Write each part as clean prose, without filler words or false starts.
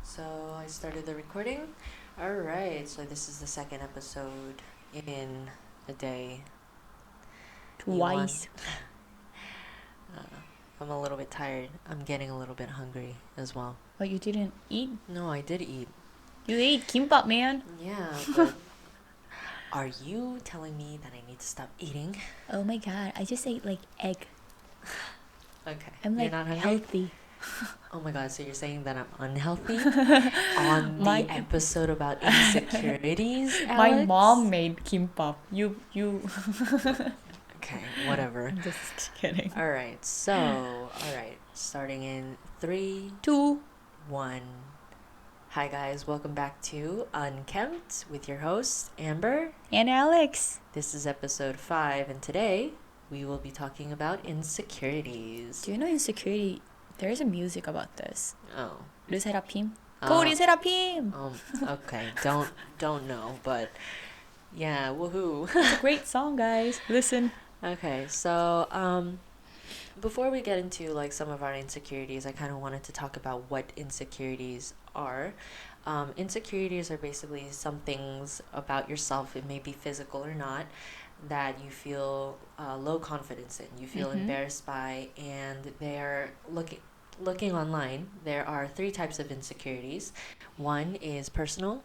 So I started the recording. All right. So this is the second episode in a day. You want? Twice. I'm a little bit tired. I'm getting a little bit hungry as well. But you didn't eat? No, I did eat. You ate kimbap, man. Yeah, but are you telling me that I need to stop eating? Oh my god, I just ate like egg. Okay. I'm You're like not hungry? healthy. Oh my god, so you're saying that I'm unhealthy on My the episode about insecurities, my Alex? mom made kimbap. You Okay, whatever. I'm just kidding. All right, starting in 3, 2. 1. Hi guys, welcome back to Unkempt with your host, Amber. And Alex. This is episode 5, and today we will be talking about insecurities. Do you know insecurity? There is a music about this. Oh. 르세라핌. Go 르세라핌. Okay, don't know, but yeah, woohoo. It's a great song, guys. Listen. Okay, so before we get into like some of our insecurities, I kind of wanted to talk about what insecurities are. Insecurities are basically some things about yourself, it may be physical or not, that you feel low confidence in, you feel embarrassed by, and they're looking online. There are 3 types of insecurities. One is personal,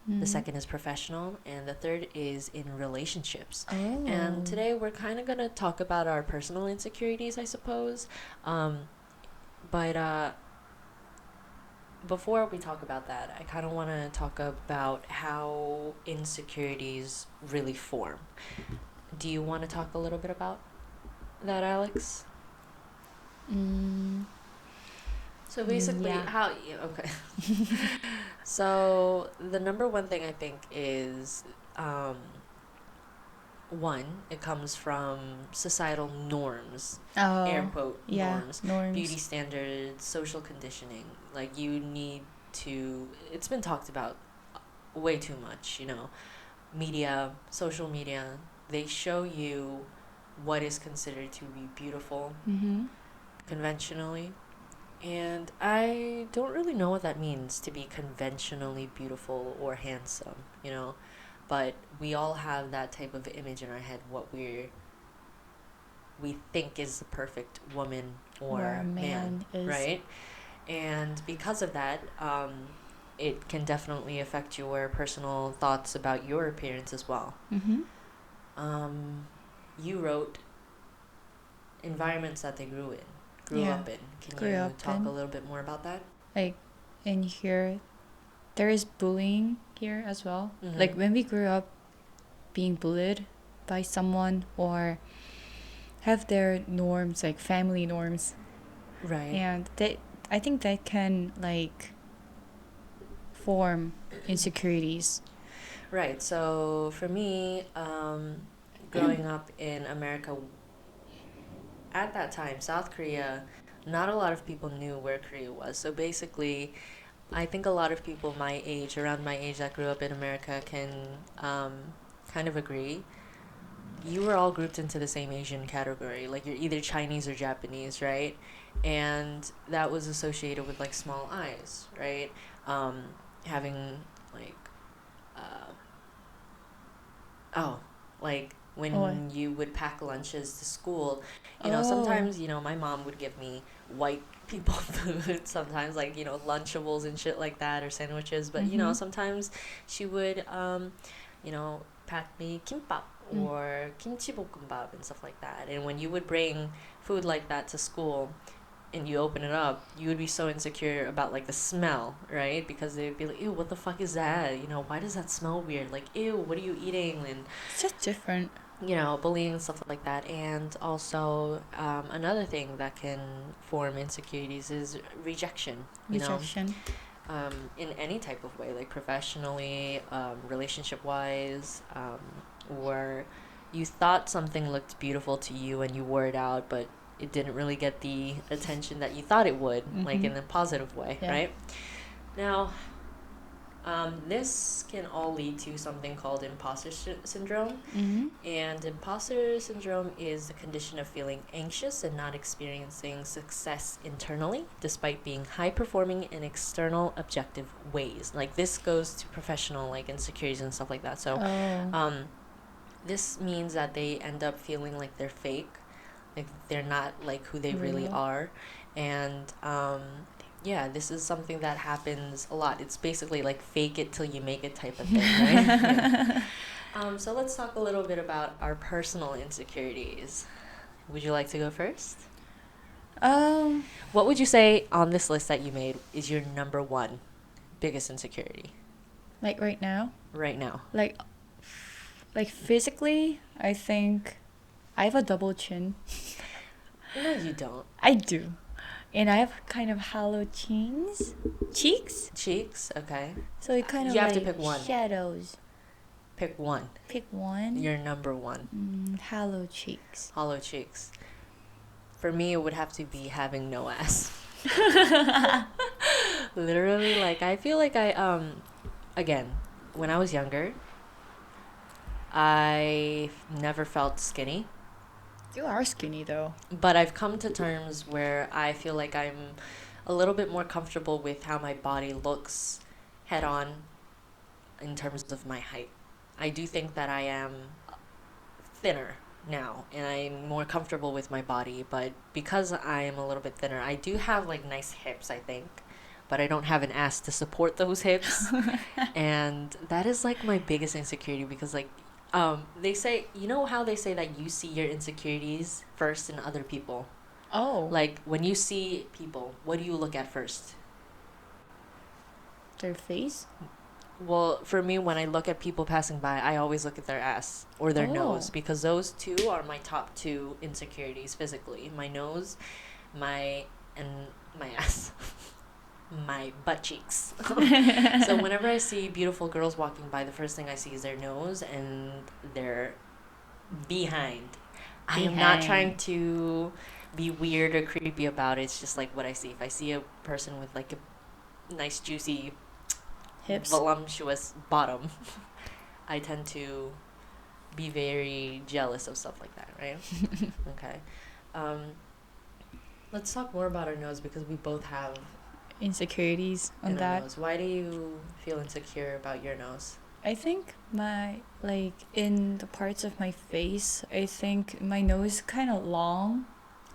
the second is professional, and the third is in relationships. Oh. And today we're kind of going to talk about our personal insecurities, I suppose. But before we talk about that, I kind of want to talk about how insecurities really form. Do you want to talk a little bit about that, Alex? So basically, Yeah. okay. So the number one thing I think is, one, it comes from societal norms, air quote norms, beauty standards, social conditioning. Like you need to, it's been talked about way too much, media, social media, they show you what is considered to be beautiful conventionally. And I don't really know what that means to be conventionally beautiful or handsome, but we all have that type of image in our head, what we think is the perfect woman or man is. Right? And because of that, it can definitely affect your personal thoughts about your appearance as well. You wrote environments that they grew up in. Can you talk a little bit more about that? Like in here, there is bullying here as well. Like when we grew up being bullied by someone or have their norms, like family norms. Right. And I think that can like form insecurities. Right. So for me, growing up in America, at that time, South Korea, not a lot of people knew where Korea was. So basically, I think a lot of people my age, around my age, that grew up in America can kind of agree. You were all grouped into the same Asian category. Like you're either Chinese or Japanese, right? And that was associated with like small eyes, right? Having like, like when you would pack lunches to school, sometimes, my mom would give me white people food, sometimes like, Lunchables and shit like that, or sandwiches, but, sometimes she would, pack me kimbap or kimchi bokkeumbap and stuff like that. And when you would bring food like that to school and you open it up, you would be so insecure about like the smell, right? Because they would be like, ew, what the fuck is that? Why does that smell weird? Like, ew, what are you eating? And it's just different. Bullying and stuff like that. And also, another thing that can form insecurities is rejection. In any type of way, like professionally, relationship-wise, or you thought something looked beautiful to you and you wore it out, but it didn't really get the attention that you thought it would, like in a positive way, right? Now, This can all lead to something called imposter syndrome. And imposter syndrome is the condition of feeling anxious and not experiencing success internally, despite being high performing in external objective ways. Like this goes to professional like insecurities and stuff like that. So this means that they end up feeling like they're fake, like they're not like who they really are. And yeah, this is something that happens a lot. It's basically like fake it till you make it type of thing, right? Yeah. So let's talk a little bit about our personal insecurities. Would you like to go first? What would you say on this list that you made is your number one biggest insecurity? Like right now? Right now. Like physically, I think I have a double chin. No, you don't. I do. And I have kind of hollow cheeks. Cheeks, okay. So it kind of you like have to pick one. Shadows. Pick one. Pick one. Your number one. Hollow cheeks. Hollow cheeks. For me, it would have to be having no ass. Literally, like I feel like again, when I was younger, I never felt skinny. You are skinny though. But I've come to terms where I feel like I'm a little bit more comfortable with how my body looks head on in terms of my height. I do think that I am thinner now and I'm more comfortable with my body, but because I am a little bit thinner, I do have like nice hips, I think, but I don't have an ass to support those hips. And that is like my biggest insecurity because like they say, you know how they say that you see your insecurities first in other people? Oh. Like when you see people, what do you look at first? Their face? Well, for me, when I look at people passing by, I always look at their ass or their nose because those two are my top two insecurities physically. My nose, my ass. My butt cheeks. So whenever I see beautiful girls walking by, the first thing I see is their nose and their behind. I am not trying to be weird or creepy about it. It's just like what I see. If I see a person with like a nice juicy hips, voluptuous bottom, I tend to be very jealous of stuff like that, right? Okay. Let's talk more about our nose because we both have insecurities on that. Nose. Why do you feel insecure about your nose? I think in the parts of my face, I think my nose is kind of long.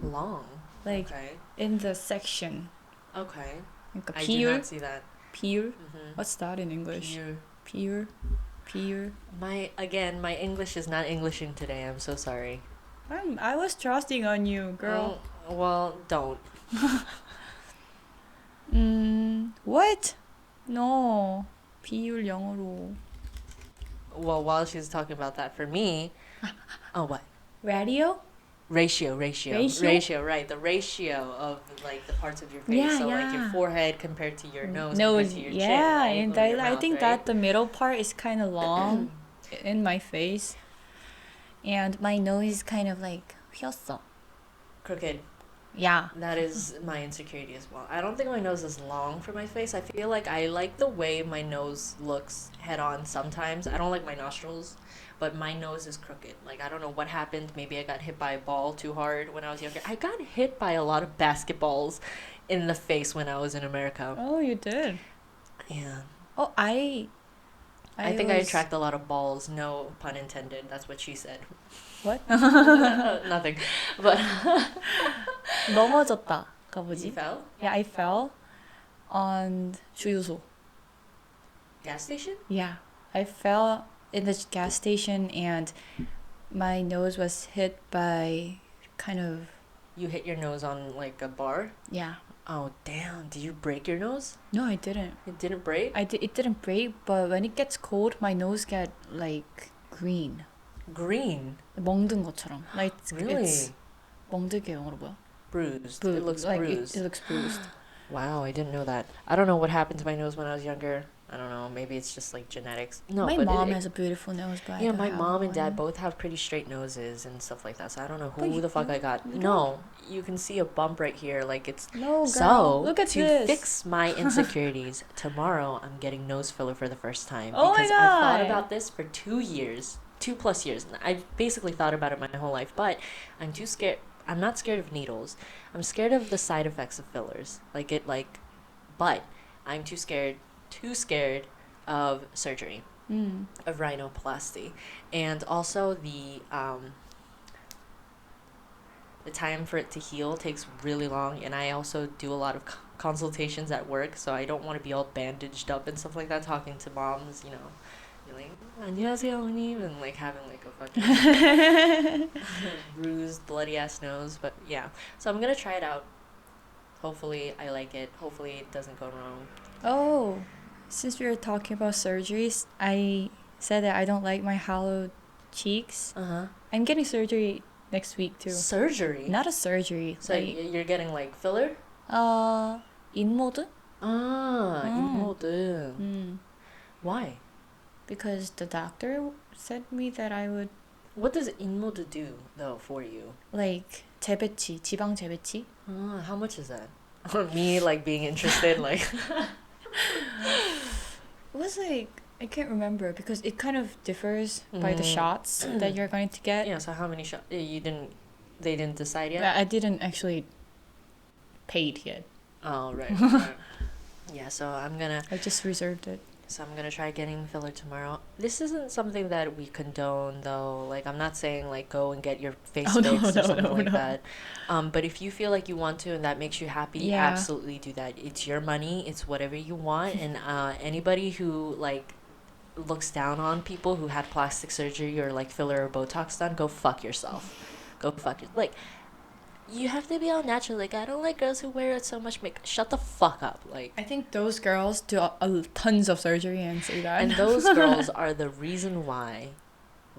Long? Like in the section. Okay. Like I do not see that. Pure? What's that in English? Pure. My English is not Englishing today. I'm so sorry. I was trusting on you, girl. Well, don't. What? No. 비율 영어로. Well, while she's talking about that, for me, what? Ratio, right? The ratio of like the parts of your face. Like your forehead compared to your nose compared to your chin. Right? And I think that the middle part is kind of long in my face, and my nose is kind of like 휘었어. Crooked. Yeah. That is my insecurity as well. I don't think my nose is long for my face. I feel like I like the way my nose looks head on sometimes. I don't like my nostrils, but my nose is crooked. Like, I don't know what happened. Maybe I got hit by a ball too hard when I was younger. I got hit by a lot of basketballs in the face when I was in America. Oh, you did? Yeah. Oh, I think I attract a lot of balls. No pun intended. That's what she said. What? Nothing. But 넘어졌다. 뭐지? You fell? Yeah, I fell on 주유소. Gas station? Yeah, I fell in the gas station and my nose was hit by kind of... You hit your nose on like a bar? Yeah. Oh, damn. Did you break your nose? No, I didn't. It didn't break? It didn't break, but when it gets cold, my nose get like green. Green? 멍든 것처럼. Like really? It's 멍들게 영어로 뭐야? Bruised. It looks like bruised. It looks bruised. Wow, I didn't know that. I don't know what happened to my nose when I was younger. I don't know. Maybe it's just like genetics. No, my mom has a beautiful nose, but yeah, my mom and dad both have pretty straight noses and stuff like that. So I don't know who the fuck I got. No, you can see a bump right here. Like it's no girl. So look at to this. Fix my insecurities. Tomorrow I'm getting nose filler for the first time oh because my God. I've thought about this for 2 years, 2+ years. I've basically thought about it my whole life, but I'm too scared. I'm not scared of needles. I'm scared of the side effects of fillers. But I'm too scared of surgery, of rhinoplasty, and also the time for it to heal takes really long, and I also do a lot of consultations at work, so I don't want to be all bandaged up and stuff like that, talking to moms, you know, be like, 안녕하세요, 어머님, and like having like a fucking bruised, bloody ass nose. But yeah, so I'm gonna try it out. Hopefully I like it. Hopefully it doesn't go wrong. Oh, since we were talking about surgeries, I said that I don't like my hollow cheeks. I'm getting surgery next week too. Surgery? Not a surgery. So like, you're getting like filler? 인모드? 인모드. Why? Because the doctor said me that I would. What does 인모드 do though for you? Like 재배치, 지방 재배치. How much is that? Me like being interested like. It was like, I can't remember because it kind of differs by the shots that you're going to get. Yeah, so how many shots? They didn't decide yet? I didn't actually pay it yet. Oh, right. Yeah, so I just reserved it. So I'm gonna try getting filler tomorrow. This isn't something that we condone though. Like I'm not saying like go and get your face fixed or something that. But if you feel like you want to and that makes you happy, absolutely do that. It's your money. It's whatever you want. And anybody who like looks down on people who had plastic surgery or like filler or Botox done, go fuck yourself. Go fuck it. Like you have to be all natural. Like I don't like girls who wear so much makeup. Shut the fuck up. Like I think those girls do tons of surgery and say that. And those girls are the reason why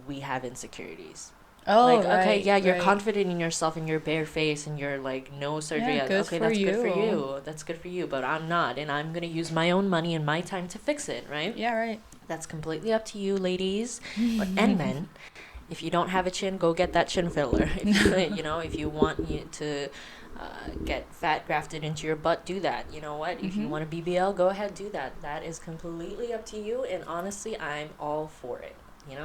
we have insecurities. Oh, like okay, yeah, you're confident in yourself and your bare face and you're like no surgery. Yeah, okay, that's good for you. That's good for you. But I'm not, and I'm gonna use my own money and my time to fix it. Right? Yeah, right. That's completely up to you, ladies and men. If you don't have a chin, go get that chin filler. If you want to get fat grafted into your butt, do that. You know what? If you want a BBL, go ahead, do that. That is completely up to you. And honestly, I'm all for it.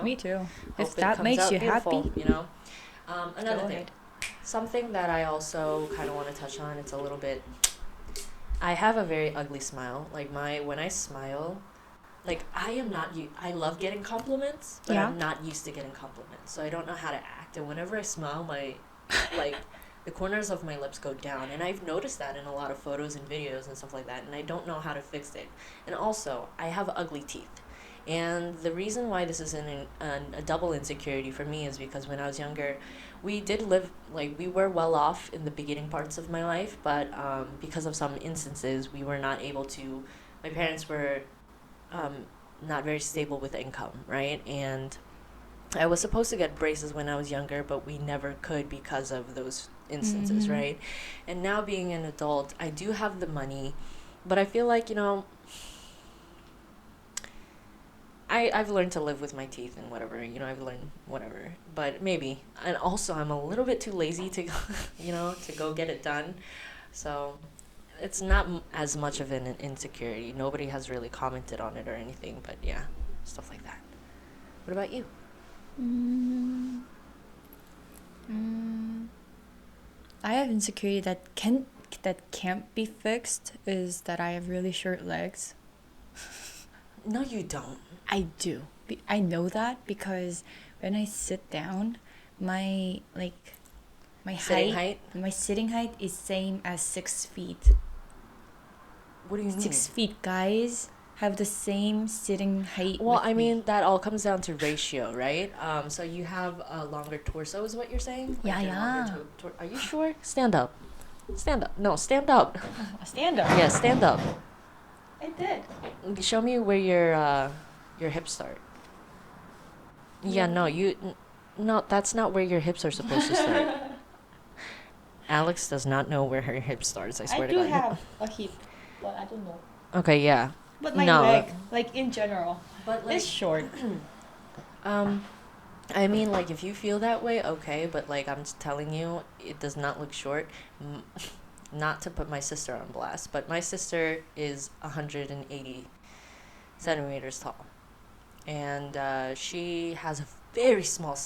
Me too. If that makes you happy. Another thing. Something that I also kind of want to touch on. It's a little bit. I have a very ugly smile. Like when I smile. Like, I love getting compliments, but I'm not used to getting compliments. So I don't know how to act. And whenever I smile, the corners of my lips go down. And I've noticed that in a lot of photos and videos and stuff like that. And I don't know how to fix it. And also, I have ugly teeth. And the reason why this is a double insecurity for me is because when I was younger, we did live, we were well off in the beginning parts of my life. But because of some instances, we were not able to, my parents were not very stable with income, right? And I was supposed to get braces when I was younger, but we never could because of those instances, right? And now being an adult, I do have the money, but I feel like, I've learned to live with my teeth and whatever, I've learned whatever, but maybe. And also I'm a little bit too lazy to, to go get it done. So it's not as much of an insecurity. Nobody has really commented on it or anything, but yeah, stuff like that. What about you? I have insecurity that can't be fixed is that I have really short legs. No, you don't. I do. I know that because when I sit down, my sitting height is same as 6 feet. What do you mean? 6 feet guys have the same sitting height. Well, I mean, that all comes down to ratio, right? So you have a longer torso is what you're saying? Yeah. Are you sure? Stand up. Stand up. No, stand up. Stand up? Yeah, stand up. I did. Show me where your hips start. Yeah, no, that's not where your hips are supposed to start. Alex does not know where her hip starts, I swear to God. I do have a hip, but I don't know. Okay, yeah. But my leg, like in general, but like, it's short. I mean, like, if you feel that way, okay, but like, I'm just telling you, it does not look short. Not to put my sister on blast, but my sister is 180 centimeters tall. And she has a very small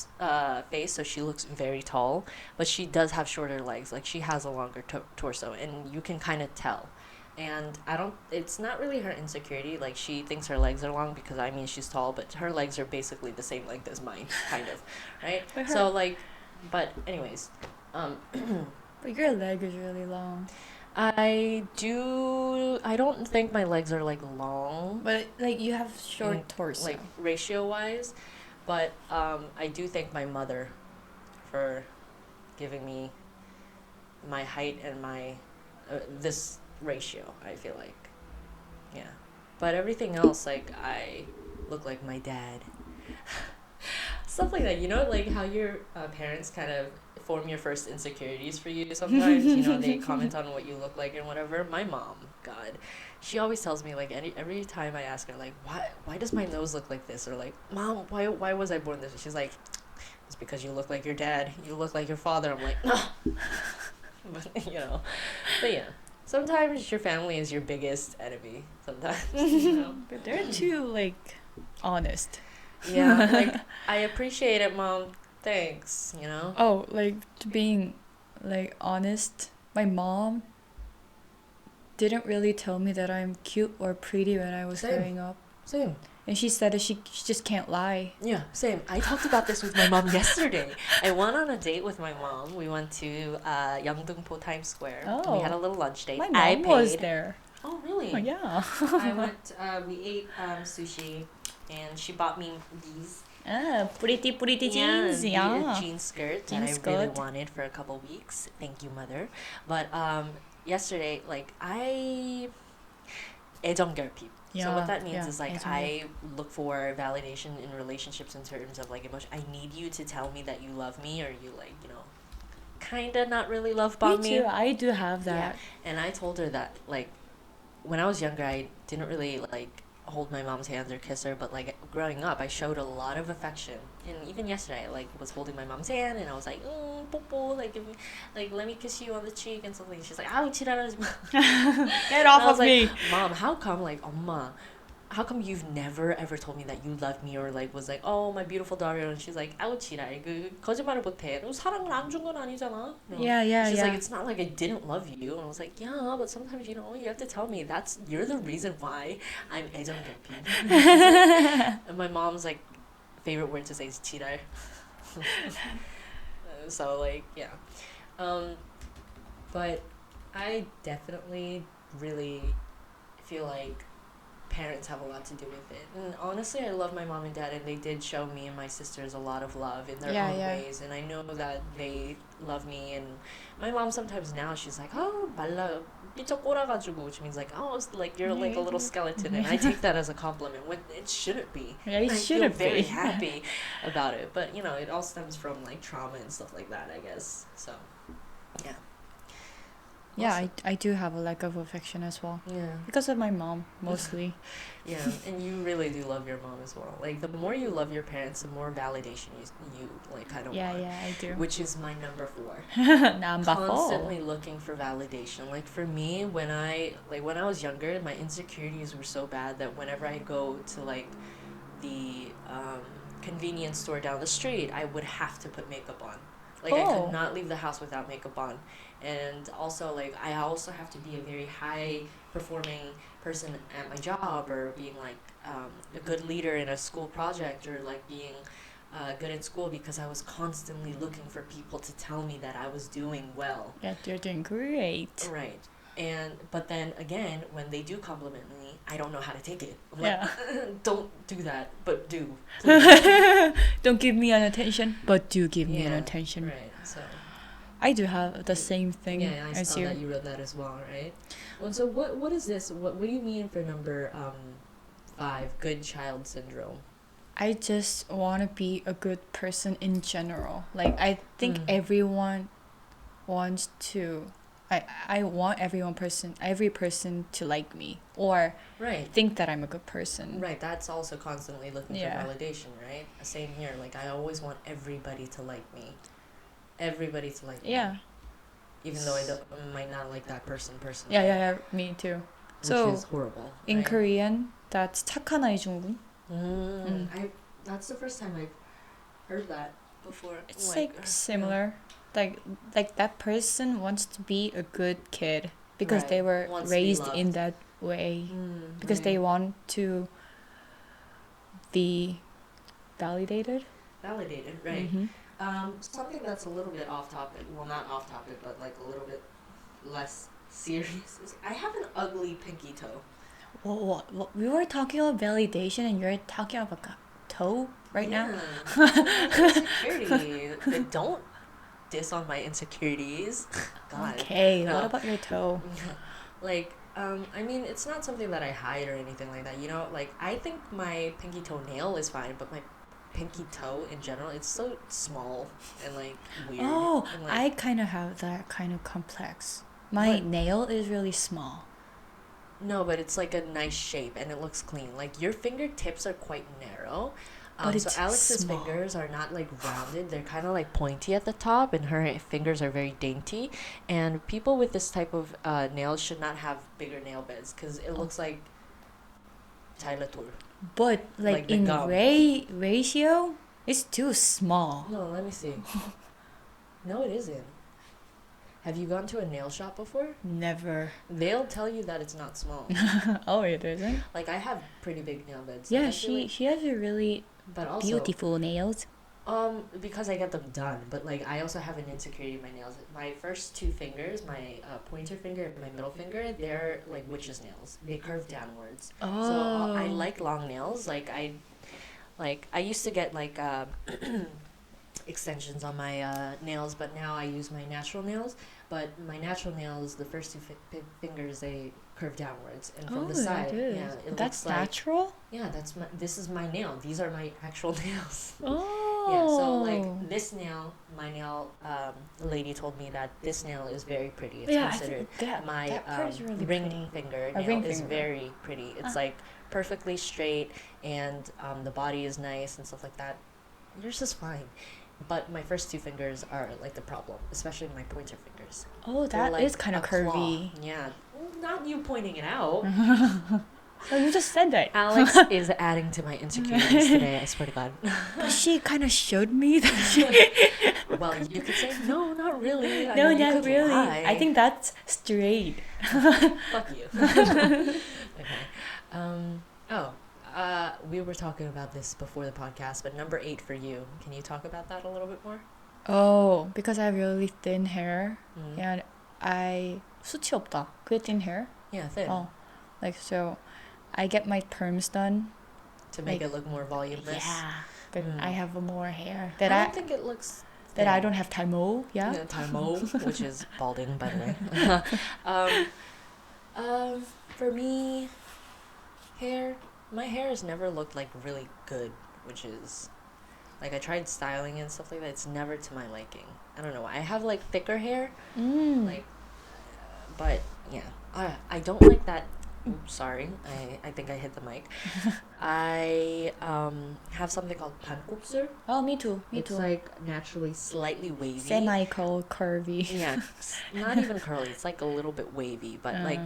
face, so she looks very tall, but she does have shorter legs. Like, she has a longer torso, and you can kind of tell. And it's not really her insecurity. Like, she thinks her legs are long because, I mean, she's tall, but her legs are basically the same length as mine, kind of, right? So, like, but anyways, but your leg is really long. I don't think my legs are, like, long. But, like, you have short torso. Like, ratio-wise. But I do thank my mother for giving me my height and my this ratio, I feel like. Yeah. But everything else, like, I look like my dad. Stuff like that. You know, like how your parents kind of form your first insecurities for you sometimes. You know, they comment on what you look like and whatever. My mom, God, she always tells me, like, every time I ask her, like, why does my nose look like this? Or like, Mom, why was I born this way? She's like, it's because you look like your dad. You look like your father. I'm like, no. But, you know. But yeah. Sometimes your family is your biggest enemy. Sometimes. You know? But they're too, like, honest. Yeah, like, I appreciate it, Mom. Thanks, you know? Oh, like, to being, like, honest, my mom didn't really tell me that I'm cute or pretty when I was growing up. Same. And she said that she just can't lie. Yeah, same. I talked about this with my mom yesterday. I went on a date with my mom. We went to Yeongdeungpo Times Square. Oh. We had a little lunch date. My mom was there. Oh, really? Oh, yeah. We ate sushi, and she bought me these. Pretty jeans. Yeah. Jean skirt that I really wanted for a couple weeks. Thank you, mother. But yesterday, like, 애정결핍. Yeah, so what that means is, like, I look for validation in relationships in terms of, like, emotion. I need you to tell me that you love me, or you, like, you know, kind of not really love bomb me. Me too. I do have that. Yeah. And I told her that, like, when I was younger, I didn't really, like, hold my mom's hands or kiss her, but, like, growing up, I showed a lot of affection. And even yesterday, I, like, was holding my mom's hand, and I was like, 뽀뽀, like, give me, like, let me kiss you on the cheek and something. She's like, 아우, 지랄하지 마. Get off of me. Like, Mom, how come, like, 엄마, how come you've never ever told me that you loved me, or, like, was like, oh, my beautiful daughter, and she's like, 아우, 지랄, 거짓말을 못해. 사랑을 안 준 건 아니잖아. No. Yeah. She's like, it's not like I didn't love you. And I was like, yeah, but sometimes, you know, you have to tell me you're the reason why I'm 애정결핍. And my mom's, like, favorite word to say is 지랄. So, like, yeah. But I definitely really feel like parents have a lot to do with it. And honestly, I love my mom and dad, and they did show me and my sisters a lot of love in their own ways. And I know that they love me. And my mom sometimes now, she's like, oh, 말라, 삐쩍 꼬라가지고, which means, like, oh, it's like you're like a little skeleton. And I take that as a compliment when it shouldn't be. Yeah, it shouldn't be. I feel very happy about it. But, you know, it all stems from, like, trauma and stuff like that, I guess. So, yeah. Yeah, I do have a lack of affection as well. Yeah. Because of my mom, mostly. Yeah, and you really do love your mom as well. Like, the more you love your parents, the more validation you like, kind of want. Yeah, I do. Which is my number 4. Number 4. Constantly looking for validation. Like, for me, when I was younger, my insecurities were so bad that whenever I go to, like, the convenience store down the street, I would have to put makeup on. Like, I could not leave the house without makeup on. And also, like, I also have to be a very high-performing person at my job, or being, like, a good leader in a school project, or, like, being good in school, because I was constantly looking for people to tell me that I was doing well. Yeah, you're doing great. Right. But then, again, when they do compliment me, I don't know how to take it. I'm like, don't do that, but do. Don't give me an attention, but do give me an attention. Right, so... I do have the same thing as you. Yeah, I saw that you wrote that as well, right? Well, so what is this? What do you mean for number 5, good child syndrome? I just want to be a good person in general. Like, I think everyone wants to I want every person to like me or think that I'm a good person. Right, that's also constantly looking for validation, right? Same here. Like, I always want everybody to like me. Everybody to like me. Even though I might not like that person personally. Yeah, me too. Which is horrible. In Korean, that's 착한 아이 중군. That's the first time I've heard that before. It's like similar. Like that person wants to be a good kid because they were raised in that way. Because they want to be validated. Validated, right. Something that's a little bit off topic, well, not off topic, but like a little bit less serious, is I have an ugly pinky toe. Well, we were talking about validation and you're talking about toe right now? Insecurity. Don't diss on my insecurities. God. Okay, no. What about your toe? Like, I mean, it's not something that I hide or anything like that, you know? Like, I think my pinky toenail is fine, but my pinky toe in general, it's so small and like weird. Oh, and, like, I kind of have that kind of complex. My nail is really small. No, but it's like a nice shape and it looks clean. Like, your fingertips are quite narrow. So Alex's fingers are not like rounded. They're kind of like pointy at the top, and her fingers are very dainty. And people with this type of nails should not have bigger nail beds because it looks like Tylatur. But like in ratio, it's too small. No, let me see. No, it isn't. Have you gone to a nail shop before? Never. They'll tell you that it's not small. Oh, it isn't? Like, I have pretty big nail beds. Yeah, she has a really beautiful nails. Because I get them done, but like I also have an insecurity in my nails. My first two fingers, my pointer finger and my middle finger, they're like witch's nails. They curve downwards. Oh. So I like long nails. Like I used to get like extensions on my nails, but now I use my natural nails. But my natural nails, the first two fingers, they curve downwards, and from the side, that's natural. Yeah, this is my nail. These are my actual nails. Oh. Yeah, so like this nail, my nail, the lady told me that this nail is very pretty. It's considered my really ring finger nail is very pretty. It's like perfectly straight, and the body is nice and stuff like that. Yours is fine. But my first two fingers are like the problem, especially my pointer fingers. Oh, that is kind of curvy. Yeah, not you pointing it out. Oh, you just said that. Alex is adding to my insecurities today, I swear to God. But she kind of showed me that Well, you could say, no, not really. No, not really. Lie. I think that's straight. Fuck you. Okay. We were talking about this before the podcast, but number 8 for you. Can you talk about that a little bit more? Oh, because I have really thin hair. And 수치 없다. 그게 thin hair? Yeah, thin. Oh, like so, I get my perms done to make it look more voluminous. Yeah, but I have more hair. I don't think it looks thin. That I don't have 탈모. Yeah, 탈모, which is balding, by the way. For me, my hair has never looked like really good, which is like I tried styling and stuff like that. It's never to my liking. I don't know. I have like thicker hair, like, but yeah, I don't like that. Oops, sorry. I think I hit the mic. I have something called pankopsul. Oh, me too. It's like naturally slightly wavy. Curvy. Yeah, not even curly. It's like a little bit wavy. But like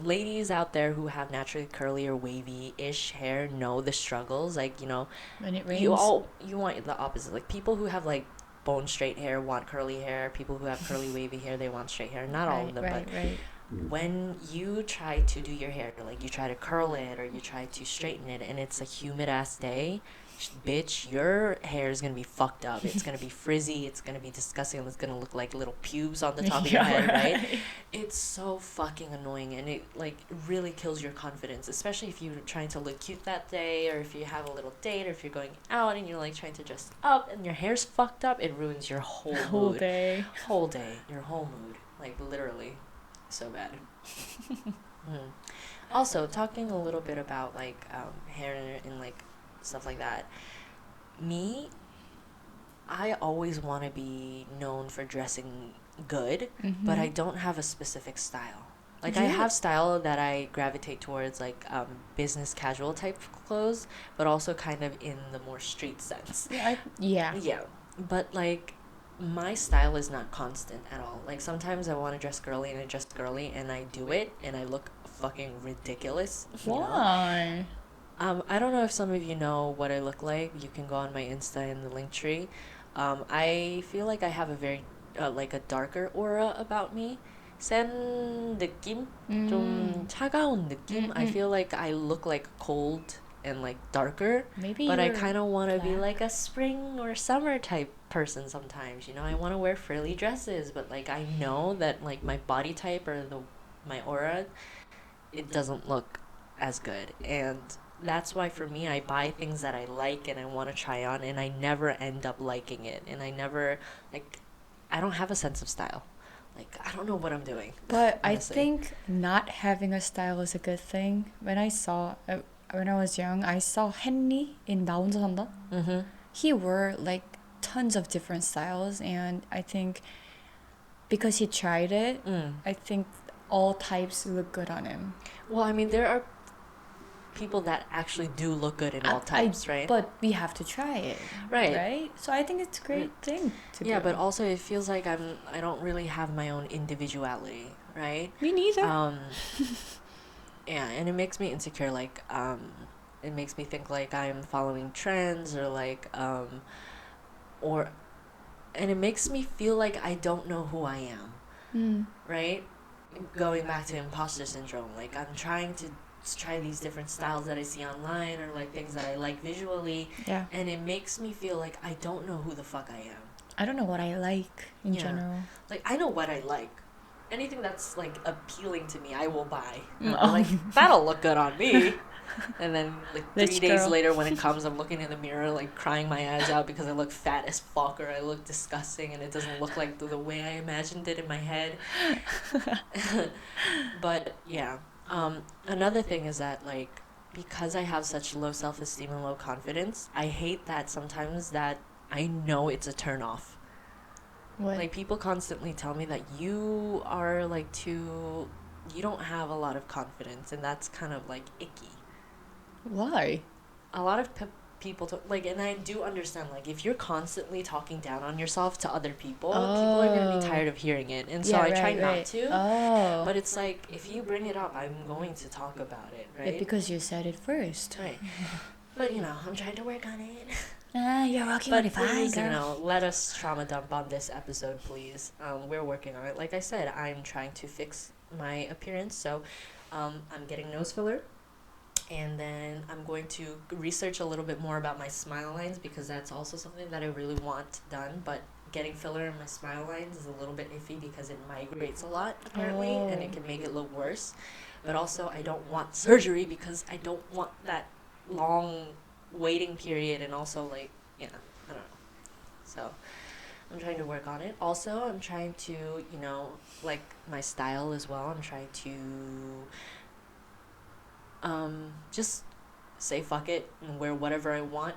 ladies out there who have naturally curly or wavy-ish hair know the struggles. Like, you know, when it rains, you want the opposite. Like people who have like bone straight hair want curly hair. People who have curly wavy hair, they want straight hair. Not all of them, but when you try to do your hair, like you try to curl it or you try to straighten it, and it's a humid ass day, bitch, your hair is gonna be fucked up. It's gonna be frizzy. It's gonna be disgusting. It's gonna look like little pubes on the top of your head, right? It's so fucking annoying, and it like really kills your confidence, especially if you're trying to look cute that day, or if you have a little date, or if you're going out and you're like trying to dress up and your hair's fucked up. It ruins your whole day, your whole mood, like literally. So bad. Also, talking a little bit about like hair and like stuff like that. I always want to be known for dressing good, but I don't have a specific style. Like, I have style that I gravitate towards, like, business casual type clothes, but also kind of in the more street sense. Yeah. But, like, my style is not constant at all. Like, sometimes I want to dress girly and I dress girly and I do it and I look fucking ridiculous. Why? I don't know if some of you know what I look like. You can go on my Insta in the link tree. I feel like I have a very, like a darker aura about me. 센 느낌? 좀 차가운 느낌? I feel like I look like cold and like darker. Maybe but I kind of want to be like a spring or summer type person sometimes. You know, I want to wear frilly dresses, but like I know that like my body type or my aura, it doesn't look as good. And that's why for me, I buy things that I like and I want to try on, and I never end up liking it. And I never, like, I don't have a sense of style. Like, I don't know what I'm doing. But honestly. I think not having a style is a good thing. When I was young, I saw Henry in 나 혼자 산다. He wore like tons of different styles, and I think because he tried it, I think all types look good on him. Well, I mean, there are people that actually do look good in all types, right? But we have to try it, right? So I think it's a great thing to do. Yeah, but also it feels like I don't really have my own individuality, right? Me neither. Yeah, and it makes me insecure. Like, it makes me think like I'm following trends or like, and it makes me feel like I don't know who I am, right? Going back to imposter syndrome, like I'm trying to try these different styles that I see online or like things that I like visually, and it makes me feel like I don't know who the fuck I am. I don't know what I like in general. Like, I know what I like. Anything that's like appealing to me, I will buy. Like, that'll look good on me. And then like 3 days later when it comes, I'm looking in the mirror like crying my eyes out because I look fat as fuck or I look disgusting and it doesn't look like the way I imagined it in my head. But yeah. Another thing is that, like, because I have such low self-esteem and low confidence, I hate that sometimes that I know it's a turn-off. What? Like, people constantly tell me that you are, like, you don't have a lot of confidence, and that's kind of, like, icky. Why? A lot of people like, and I do understand, like, if you're constantly talking down on yourself to other people, people are gonna be tired of hearing it, and so I try not to. But it's like, if you bring it up, I'm going to talk about it, right? Because you said it first, right? But you know, I'm trying to work on it. You're working on it, fine, girl. You know, let us trauma dump on this episode, please. We're working on it. Like I said, I'm trying to fix my appearance, so I'm getting nose filler. And then I'm going to research a little bit more about my smile lines because that's also something that I really want done. But getting filler in my smile lines is a little bit iffy because it migrates a lot, apparently, and it can make it look worse. But also, I don't want surgery because I don't want that long waiting period. And also, like, yeah, I don't know. So I'm trying to work on it. Also, I'm trying to, you know, like my style as well. I'm trying to just say fuck it and wear whatever I want.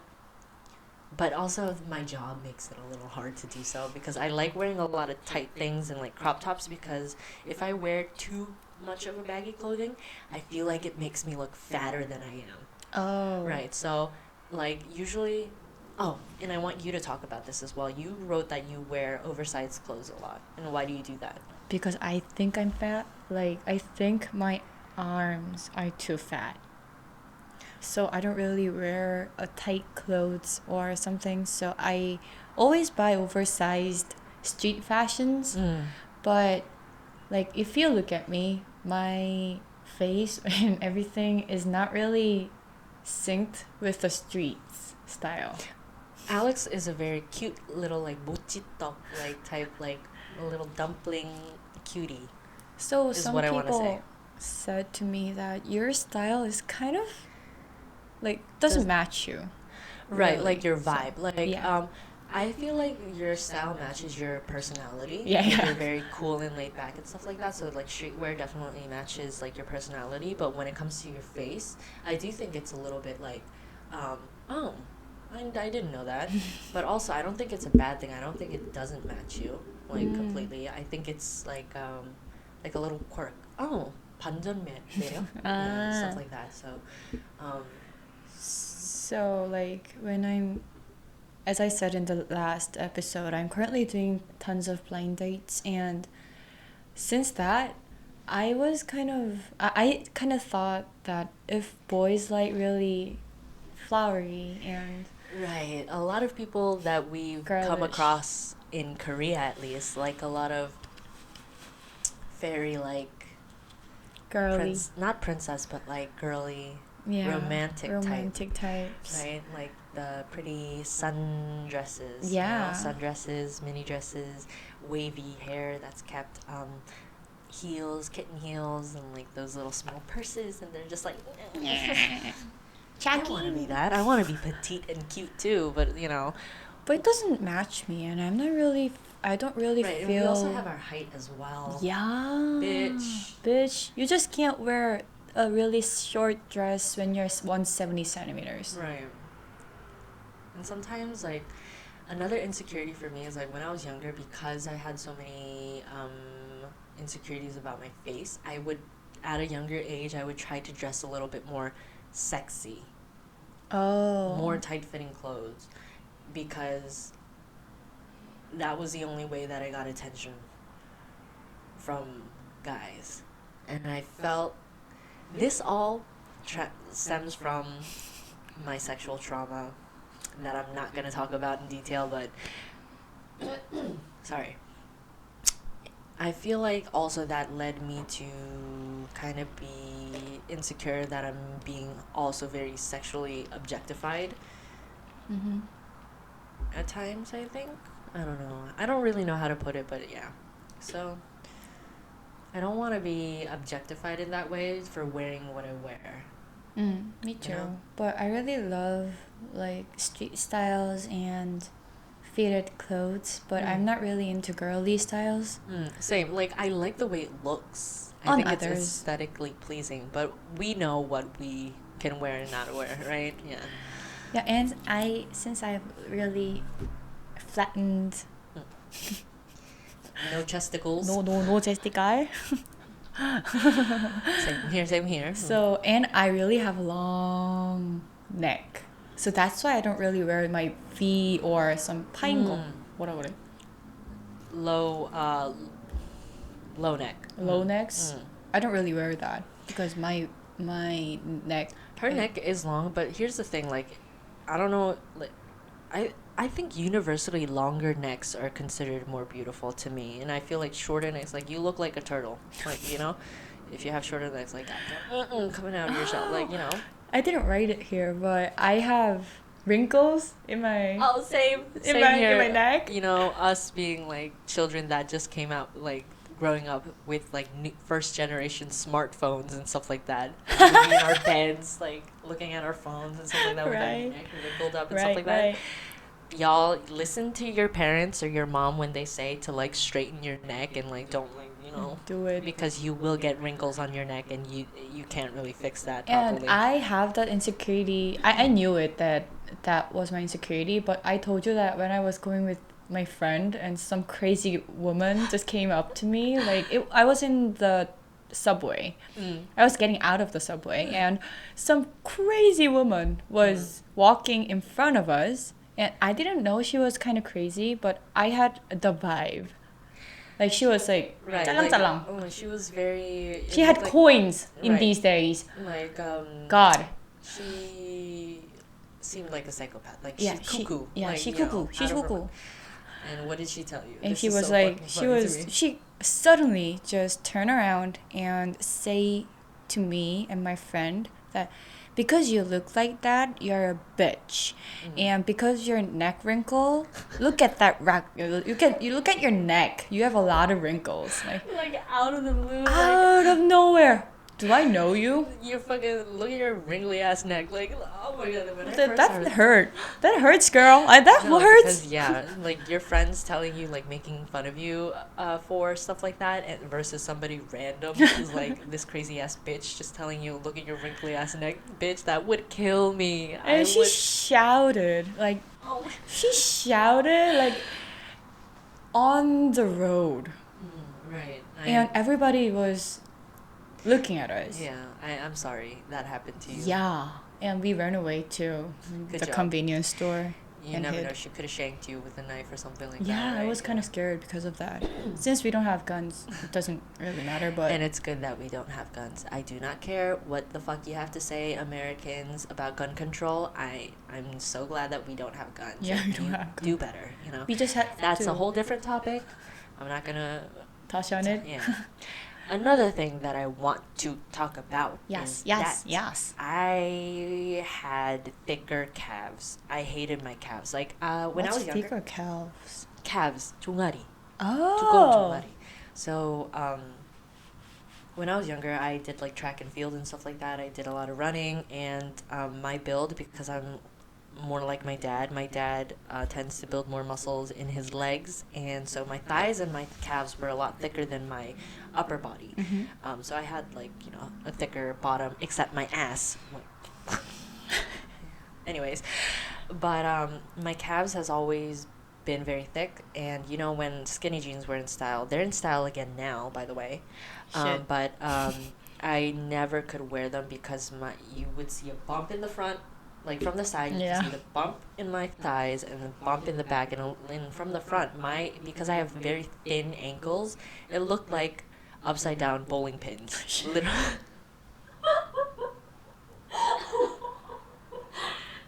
But also my job makes it a little hard to do so because I like wearing a lot of tight things and like crop tops because if I wear too much of a baggy clothing, I feel like it makes me look fatter than I am. Oh. Right, so like usually, and I want you to talk about this as well. You wrote that you wear oversized clothes a lot. And why do you do that? Because I think I'm fat. Like, I think my arms are too fat, so I don't really wear a tight clothes or something, so I always buy oversized street fashions. But like, if you look at me, my face and everything is not really synced with the streets style. Alex is a very cute little like mochitok like type, like a little dumpling cutie. So some people said to me that your style is kind of like doesn't match you, right? Really. Like your vibe, so, like I feel like your style matches your personality. You're very cool and laid back and stuff like that, so like streetwear definitely matches like your personality. But when it comes to your face, I do think it's a little bit like I didn't know that. But also, I don't think it's a bad thing. I don't think it doesn't match you, like, completely. I think it's, like a little quirk. Oh, 반전매예요? Yeah, stuff like that. So, like, as I said in the last episode, I'm currently doing tons of blind dates, and since that, I kind of thought that if boys like really flowery and right, a lot of people that we've come across in Korea, at least, like a lot of very, like, girly, not princess, but like girly, romantic types, right? Like the pretty sundresses, sundresses, mini dresses, wavy hair that's kept, heels, kitten heels, and like those little small purses, and they're just like, I want to be that. I want to be petite and cute too, but But it doesn't match me, and I don't really right, feel. And we also have our height as well. Yeah. Bitch. You just can't wear a really short dress when you're 170 centimeters. Right. And sometimes, like, another insecurity for me is, like, when I was younger, because I had so many insecurities about my face, at a younger age, I would try to dress a little bit more sexy. Oh. More tight-fitting clothes. Because that was the only way that I got attention from guys. And I felt this all stems from my sexual trauma that I'm not going to talk about in detail, but sorry. I feel like also that led me to kind of be insecure that I'm being also very sexually objectified. Mm-hmm. At times, I think. I don't know. I don't really know how to put it, but yeah. So, I don't want to be objectified in that way for wearing what I wear. Me too. You know? But I really love, like, street styles and fitted clothes, but I'm not really into girly styles. Same. Like, I like the way it looks. I think it's aesthetically pleasing, but we know what we can wear and not wear, right? Yeah. Yeah, and since I've really flattened. No chesticles. No testicle. Same here. So, and I really have a long neck. So that's why I don't really wear my V or some paingo. What? Low neck. Low necks? I don't really wear that because my neck. Her neck is long, but here's the thing, like, I don't know, like, I think universally longer necks are considered more beautiful to me, and I feel like shorter necks, like, you look like a turtle, like, if you have shorter necks like that, coming out of your shell, like, I didn't write it here, but I have wrinkles in my same here. In my neck. Us being like children that just came out, like, growing up with like first generation smartphones and stuff like that, in our beds, like looking at our phones and stuff like that, with our neck wrinkled up and stuff like that. Y'all listen to your parents or your mom when they say to, like, straighten your neck and, like, don't, like, do it, because you will get wrinkles on your neck and you can't really fix that properly. And I have that insecurity. I knew it that was my insecurity, but I told you that when I was going with my friend and some crazy woman just came up to me, like, I was in the subway. I was getting out of the subway and some crazy woman was walking in front of us, and I didn't know she was kind of crazy, but I had the vibe. Like, she was like, she was very... She had coins in these days. Like, God. She seemed like a psychopath. Like, yeah, she's cuckoo. She's cuckoo. She's cuckoo. And what did she tell you? And she was like, she suddenly just turned around and say to me and my friend that because you look like that, you're a bitch. And because your neck wrinkle, look at that you look at your neck. You have a lot of wrinkles. Like out of the blue. Out of nowhere. Do I know you? You fucking look at your wrinkly ass neck. Like, oh Oh my god, that hurt. That hurts, girl. That hurts. Because, like your friends telling you, like making fun of you for stuff like that, and versus somebody random who's like this crazy ass bitch just telling you, look at your wrinkly ass neck, bitch, that would kill me. And she shouted like, on the road. Right. And everybody was looking at us. Yeah, I'm sorry that happened to you. Yeah, and we ran away to the convenience store. You never know, she could have shanked you with a knife or something like that. Yeah, I was kind of scared because of that. Since we don't have guns, it doesn't really matter, but... And it's good that we don't have guns. I do not care what the fuck you have to say, Americans, about gun control. I'm so glad that we don't have guns. Yeah, we don't have guns. Do better, you know? We just had That's a whole different topic. I'm not gonna... touch on it? Yeah. Another thing that I want to talk about is that I had thicker calves. I hated my calves. Like when I was younger. Thicker calves? Calves, 종아리. Oh. 종아리. So when I was younger, I did like track and field and stuff like that. I did a lot of running, and my build, because I'm more like my dad. My dad tends to build more muscles in his legs, and so my thighs and my calves were a lot thicker than my upper body. Mm-hmm. So I had like a thicker bottom, except my ass. Anyways, but my calves has always been very thick, and when skinny jeans were in style, they're in style again now, by the way. But I never could wear them because you would see a bump in the front. Like from the side, you can see the bump in my thighs and the bump in the back, and from the front, because I have very thin ankles, it looked like upside down bowling pins. Literally.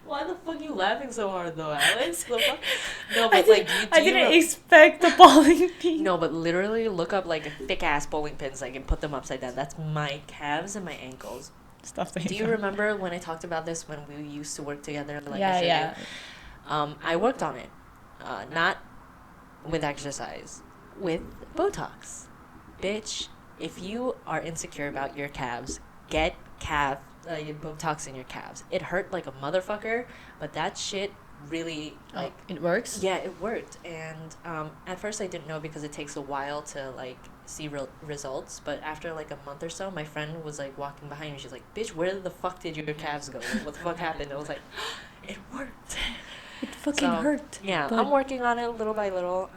Why the fuck are you laughing so hard though, Alex? No, but I didn't expect the bowling pin. No, but literally look up like thick ass bowling pins, like, and put them upside down. That's my calves and my ankles. Do you remember when I talked about this when we used to work together? I worked on it, not with exercise, with Botox. Bitch, if you are insecure about your calves, get Botox in your calves. It hurt like a motherfucker, but that shit really it works. Yeah, it worked. And at first I didn't know because it takes a while to see results, but after like a month or so, my friend was like walking behind me. She's like, bitch, where the fuck did your calves go? What the fuck happened? I was like, it worked. It fucking hurt. Yeah, I'm working on it little by little.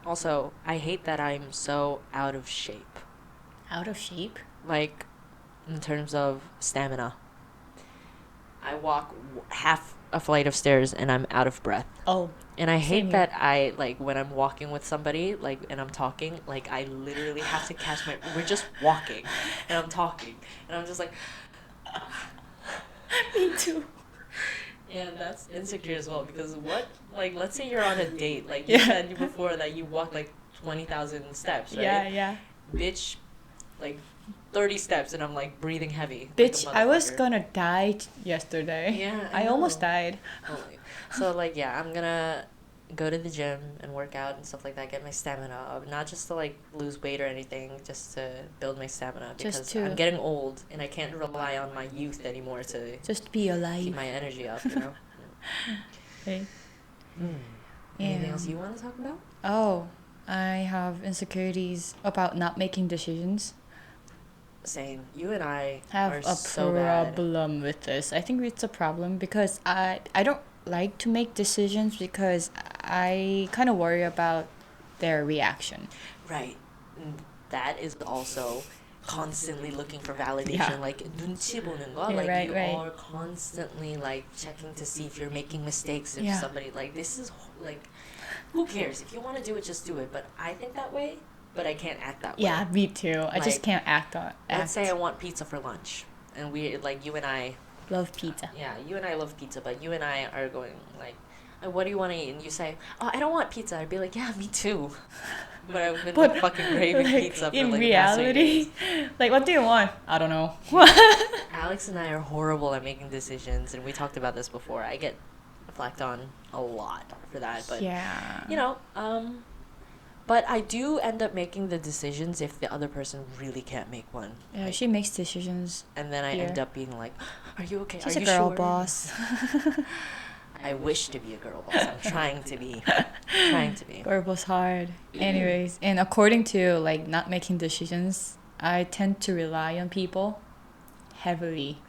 Also, I hate that I'm so out of shape. Out of shape? Like, in terms of stamina. I walk half a flight of stairs and I'm out of breath. Oh. And I hate that when I'm walking with somebody, and I'm talking, I literally have to catch we're just walking, and I'm talking, and I'm just like... Me too. And that's insecure as well, because let's say you're on a date, you said before that you walk 20,000 steps, right? Yeah. Bitch, 30 steps, and I'm breathing heavy. Bitch, I was gonna die yesterday. Yeah, I almost died. So I'm gonna go to the gym and work out and stuff like that, get my stamina up, not just to lose weight or anything, just to build my stamina, because I'm getting old and I can't rely on my youth anymore to just be alive, keep my energy up, Okay. Anything else you want to talk about? Oh, I have insecurities about not making decisions. Same. You and I have are a so problem with this. I think it's a problem because I don't like to make decisions because I kind of worry about their reaction. Right. That is also constantly looking for validation. 눈치 보는 거. You are constantly checking to see if you're making mistakes. If somebody this is who cares? If you want to do it, just do it. But I think that way. But I can't act that way. Yeah, me too. I just can't act. Let's say I want pizza for lunch, and we you and I love pizza. Yeah, you and I love pizza, but you and I are going what do you want to eat? And you say, oh, I don't want pizza. I'd be like, yeah, me too. But I've been fucking craving pizza for in reality. What do you want? I don't know. Alex and I are horrible at making decisions, and we talked about this before. I get flacked on a lot for that, but But I do end up making the decisions if the other person really can't make one. Yeah, she makes decisions. And then I end up being like, "Are you okay? She's Are you a girl sure?" boss. I wish to be a girl boss. I'm trying to be. Trying to be. Girl boss hard. Anyways, and according to like not making decisions, I tend to rely on people heavily.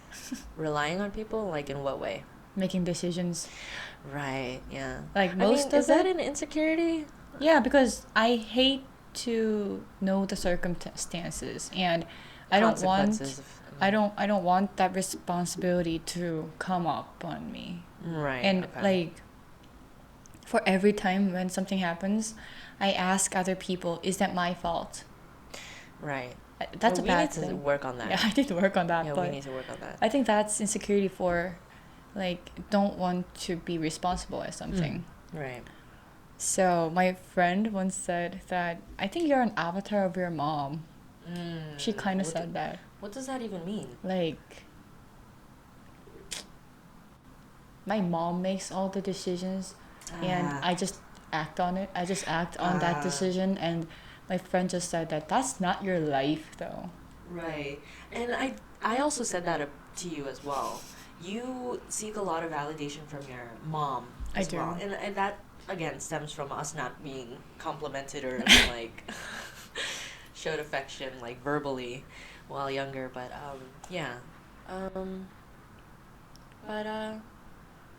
Relying on people? Like in what way? Making decisions. Right, yeah. Like most of is that an insecurity? Yeah, because I hate to know the circumstances, and I don't want that responsibility to come up on me. Right. And like for every time when something happens, I ask other people, is that my fault? Right. That's a bad thing. We need to work on that. Yeah, I need to work on that. Yeah, but we need to work on that. I think that's insecurity for, like, don't want to be responsible as something. Right. So my friend once said that, I think you're an avatar of your mom. She kind of said that. What does that even mean? Like, my mom makes all the decisions and I just act on it. I just act on that decision, and my friend just said that that's not your life though. Right. And I also said that to you as well. You seek a lot of validation from your mom as well. And that, again, stems from us not being complimented or like showed affection like verbally while younger. But yeah.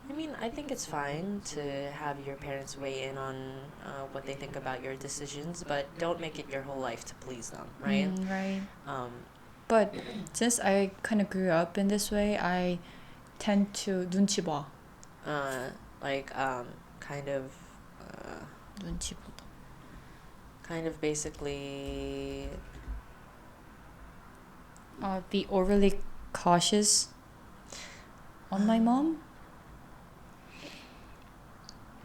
I mean, I think it's fine to have your parents weigh in on what they think about your decisions, but don't make it your whole life to please them, right? Right. But since I kind of grew up in this way, I tend to 눈치 봐. Kind of. 눈치 보다. Kind of basically. Be overly cautious on my mom.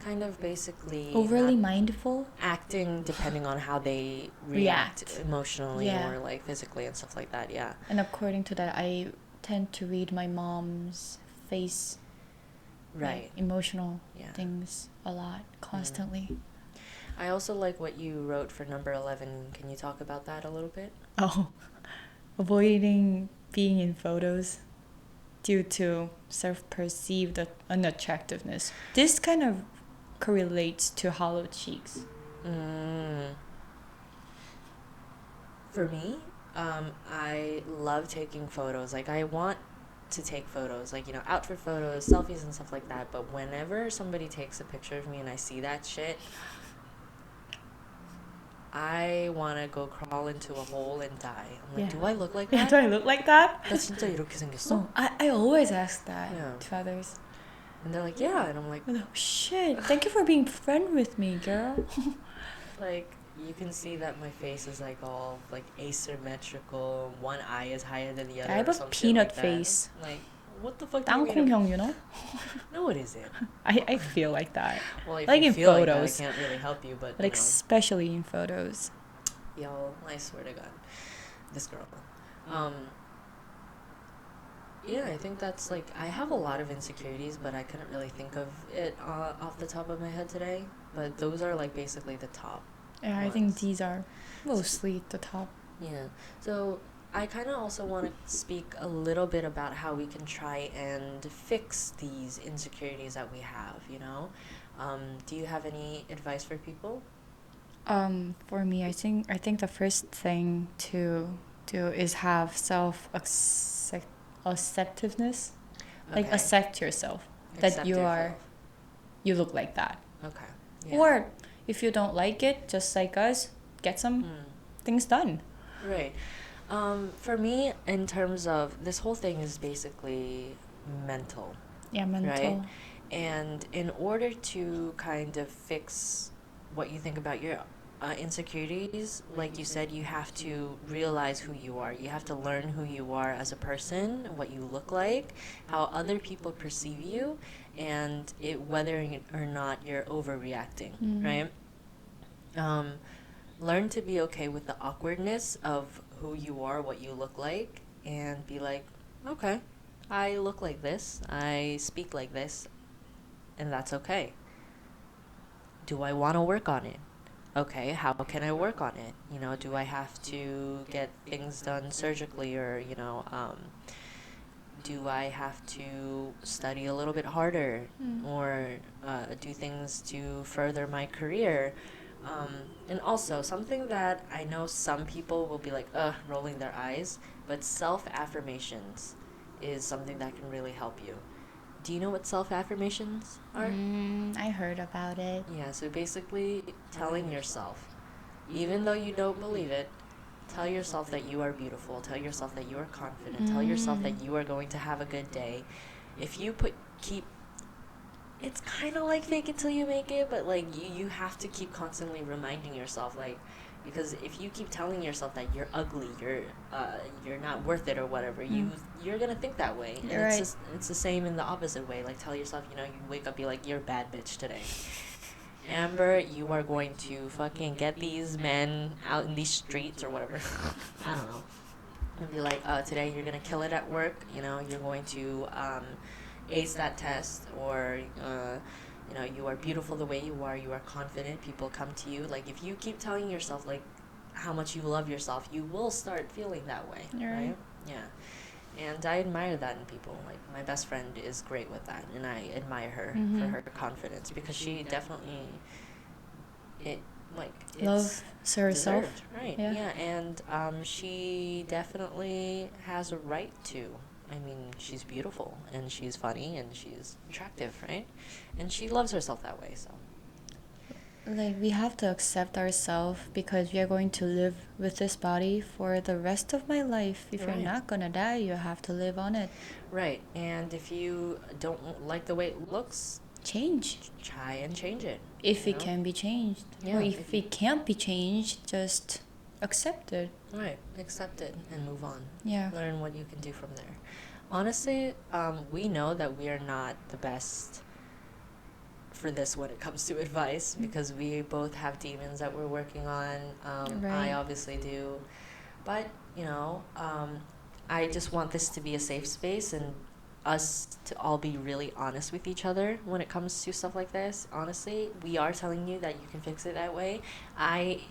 Kind of basically overly mindful, acting depending on how they react emotionally or like physically and stuff like that. Yeah. And according to that, I tend to read my mom's face, like, emotional things a lot, constantly. I also like what you wrote for number 11. Can you talk about that a little bit? Avoiding being in photos due to self-perceived unattractiveness. This kind of correlates to hollow cheeks. For me, I love taking photos. Like, I want to take photos, like, outfit photos, selfies and stuff like that. But whenever somebody takes a picture of me and I see that shit, I want to go crawl into a hole and die. I'm like, do I look like that? Do I look like that? 나 진짜 이렇게 생겼어? I always ask that to others. And they're like, yeah. And I'm like, oh, shit. Thank you for being friend with me, girl. Like, you can see that my face is like all like asymmetrical. One eye is higher than the other. I have a peanut face. Like, what the fuck? 땅콩형, you know? No, it isn't. I feel like that. Well, if like you in feel photos, like that, I can't really help you, but like especially in photos. Yo, I swear to God, this girl. Yeah, I think that's like, I have a lot of insecurities, but I couldn't really think of it off the top of my head today. But those are like basically the top. Yeah, ones. I think these are mostly the top. Yeah. So I kind of also want to speak a little bit about how we can try and fix these insecurities that we have, Do you have any advice for people? For me, I think the first thing to do is have self-acceptiveness. Like, accept yourself. You look like that. Okay. Yeah. Or if you don't like it, just like us, get some things done. Right. For me, in terms of, this whole thing is basically mental. Yeah, mental. Right? And in order to kind of fix what you think about your insecurities, like you said, you have to realize who you are. You have to learn who you are as a person, what you look like, how other people perceive you, and whether or not you're overreacting, right? Learn to be okay with the awkwardness of who you are, what you look like, and be like, okay, I look like this, I speak like this, and that's okay. Do I want to work on it? okay, how can I work on it? You know, do I have to get things done surgically, or, do I have to study a little bit harder, or do things to further my career? And also, something that I know some people will be like, rolling their eyes, but self affirmations is something that can really help you. Do you know what self affirmations are? I heard about it. Yeah, so basically telling yourself, even though you don't believe it, tell yourself that you are beautiful. Tell yourself that you are confident. Tell yourself that you are going to have a good day. If you keep, it's kind of like fake it till you make it, but like you have to keep constantly reminding yourself, like, because if you keep telling yourself that you're ugly, you're not worth it or whatever, you're gonna think that way. And You're right. It's the same in the opposite way. Like, tell yourself, you wake up, be like, you're a bad bitch today. Amber, you are going to fucking get these men out in these streets or whatever. I don't know. And be like, today you're going to kill it at work. You're going to ace that test. Or, you are beautiful the way you are. You are confident. People come to you. Like, if you keep telling yourself, like, how much you love yourself, you will start feeling that way. Right? Yeah. And I admire that in people. Like, my best friend is great with that, and I admire her for her confidence, because she definitely loves herself. Deserved, right? Yeah, and she definitely has a right to. I mean, she's beautiful, and she's funny, and she's attractive, right? And she loves herself that way. So, like, we have to accept ourselves, because we are going to live with this body for the rest of my life. If you're not gonna die, you have to live on it. Right. And if you don't like the way it looks, try and change it if it can be changed. Or if it can't be changed, just accept it. Right. Accept it and move on. Yeah. Learn what you can do from there. Honestly, we know that we are not the best for this when it comes to advice, because we both have demons that we're working on. I obviously do. But, I just want this to be a safe space, and us to all be really honest with each other when it comes to stuff like this. Honestly, we are telling you that you can fix it that way. I'm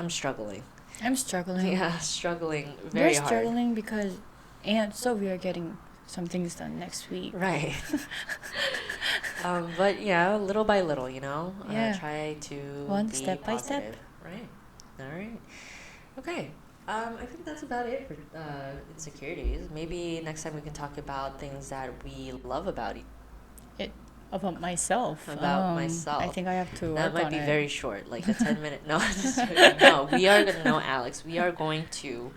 struggling. I'm struggling. Yeah, struggling very hard. We're struggling because, and so we are getting some things done next week. Right. But yeah, little by little, try to one be step by positive. step. Right. All right. Okay. I think that's about it for insecurities. Maybe next time we can talk about things that we love about it. About myself. Myself. I think I have to work That might on be it. very short, like a 10-minute. No, no. We are gonna know, Alex. We are going to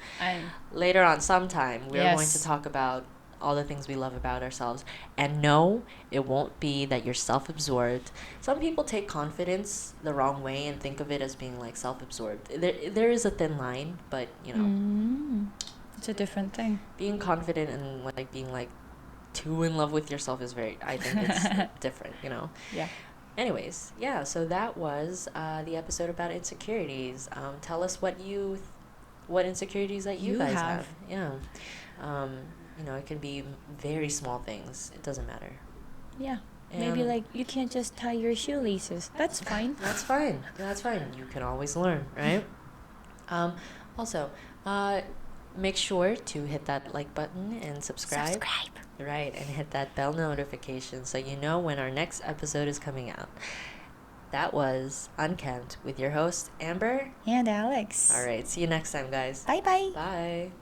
later on sometime. We are going to talk about all the things we love about ourselves. And no, it won't be that you're self-absorbed. Some people take confidence the wrong way and think of it as being like self-absorbed. There is a thin line, but it's a different thing. Being confident and like being like too in love with yourself is I think it's different, Yeah. Anyways, yeah, so that was the episode about insecurities. Tell us what insecurities that you guys have. Yeah. It can be very small things. It doesn't matter. Yeah. Maybe like you can't just tie your shoelaces. That's fine. That's fine. You can always learn, right? Also, make sure to hit that like button and subscribe. Right, and hit that bell notification so you know when our next episode is coming out. That was Unkempt with your host, Amber. And Alex. All right, see you next time, guys. Bye-bye. Bye.